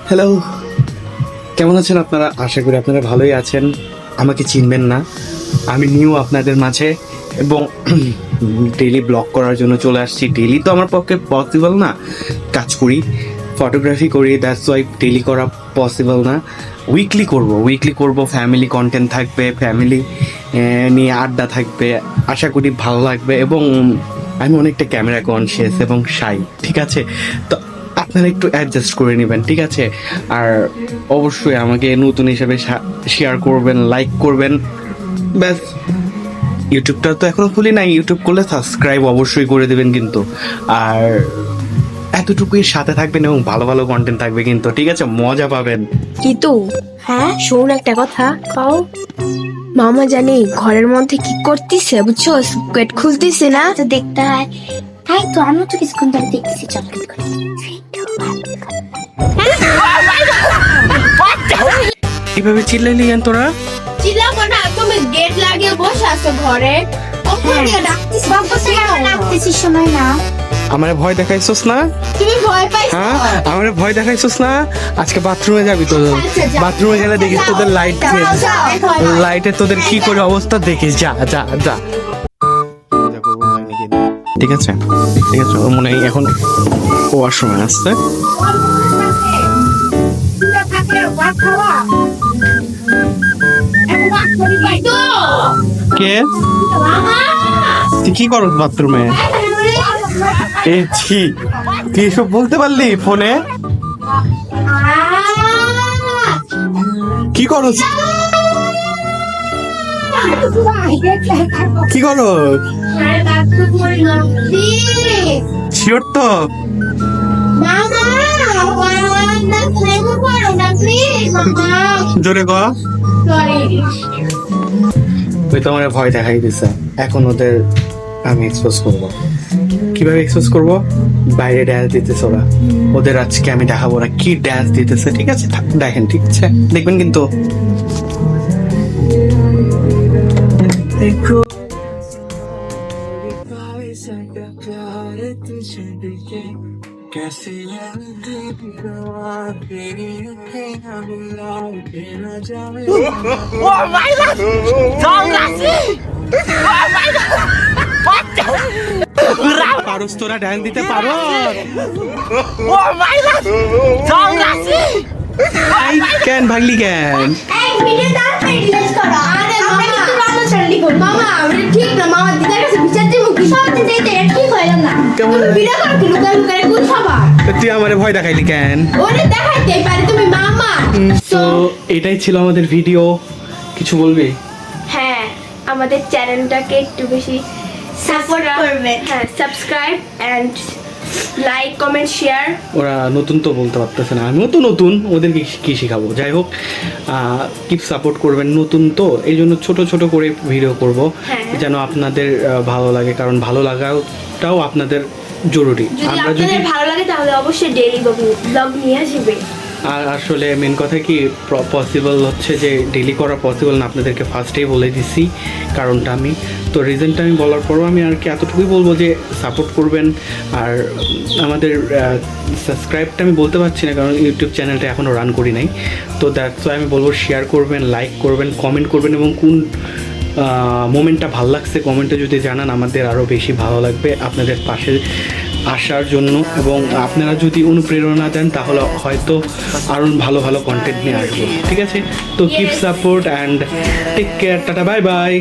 Hello, কেমন আছেন আপনারা? আশা করি আপনারা ভালোই আছেন। আমাকে চিনবেন না, আমি নিউ আপনাদের মাঝে এবং ডেইলি ব্লগ করার জন্য চলে আসছি। ডেইলি তো আমার পক্ষে পসিবল না, কাজ করি, ফটোগ্রাফি করি, দ্যাটস ওয়াই ডেইলি করা পসিবল না। উইকলি করব, ফ্যামিলি কন্টেন্ট থাকবে, ফ্যামিলি নিয়ে আড্ডা থাকবে, আশা করি ভালো লাগবে। এবং আমি অনেকটা ক্যামেরা কনসিয়াস এবং শাই, ঠিক আছে? তো আপনারা একটু অ্যাডজাস্ট করে নেবেন, ঠিক আছে? আর অবশ্যই আমাকে নতুন হিসেবে শেয়ার করবেন, লাইক করবেন, ব্যাস। ইউটিউবটা তো এখনো খুলি নাই, ইউটিউব করলে সাবস্ক্রাইব অবশ্যই করে দেবেন কিন্তু। আর এতটুকুই সাথে থাকবেন এবং ভালো ভালো কন্টেন্ট থাকবে কিন্তু, ঠিক আছে? মজা পাবেন। কিন্তু হ্যাঁ শোন একটা কথা, কও। মামা জানি ঘরের মধ্যে কি করতেছে, বুঝছো? গেট খুলতেছে না। তো দেখতে হয়। তাই তো আমিও তো কিছুক্ষণ ধরে দেখতেছি। চল কিভাবে চিল্লাইলি কেন তোরা? চিল্লাবো না, তুমি গেট লাগিয়ে বসে আছো ঘরে। ডাকতেছিস সময় না। আমারে ভয় দেখাইছস না? তুমি ভয় পাইছো? হ্যাঁ, আমারে ভয় দেখাইছস না? আজকে বাথরুমে যাবি তো? বাথরুমে গেলে দেখিস তোদের লাইটে তোদের কি করে অবস্থা দেখিস। যা যা যা, ঠিক আছে? ঠিক আছে, ওর মনে হয় এখন ওয়াশরুমে আসছে। কে? তুই কি করস বাথরুমে? এ ছি, তুই এসব বলতে পারলি ফোনে? কি করস? কি করস? শিওর তো? জোরে কর। তুই তো আমার ভয় দেখাই দিছে। এখন ওদের আমি এক্সপোজ করব। কিভাবে এক্সপোজ করব? বাইরে ড্যান্স দিতেছে ওরা, ওদের আজকে আমি দেখাবো ওরা কি ড্যান্স দিতেছে, ঠিক আছে? দেখেন, ঠিক আছে? দেখবেন কিন্তু। পারস তোরা ড্যান্স দিতে পারো? কেন ভাগলি কেন? তুই আমারে ভয় দেখাইলি কেন? তো এটাই ছিল আমাদের ভিডিও। কিছু বলবি? হ্যাঁ, আমাদের চ্যানেলটাকে একটু বেশি সাপোর্ট করবেন। হ্যাঁ, subscribe and like, comment, share. ওরা নতুন তো বলতে পারতেছে না, আমিও তো নতুন, ওদেরকে কি শেখাবো? যাই হোক, কিপ সাপোর্ট করবেন। নতুন তো এই জন্য ছোট ছোট করে ভিডিও করব, যেন আপনাদের ভালো লাগে, কারণ ভালো লাগাটাও আপনাদের জরুরি। আমরা যদি ভালো লাগে তাহলে অবশ্যই ডেইলি ব্লগ নিয়ে আসবে। আর আসলে মেন কথা কি, পসিবল হচ্ছে যে ডেলি করা পসিবল না, আপনাদেরকে ফার্স্টেই বলে দিছি কারণটা। আমি তো রিজনটা আমি বলার পরও আমি আর কি এতটুকুই বলবো যে সাপোর্ট করবেন। আর আমাদের সাবস্ক্রাইবটা আমি বলতে পারছি না, কারণ ইউটিউব চ্যানেলটা এখনও রান করি নাই। তো দ্যাটস ওয়াই আমি বলবো শেয়ার করবেন, লাইক করবেন, কমেন্ট করবেন, এবং কোন মোমেন্টটা ভালো লাগছে কমেন্টে যদি জানান, আমাদের আরও বেশি ভালো লাগবে আপনাদের পাশে আসার জন্য। এবং আপনারা যদি অনুপ্রেরণা দেন তাহলে হয়তো আরও ভালো ভালো কন্টেন্ট নিয়ে আসবো, ঠিক আছে? তো keep support and take care, ta-ta, bye by.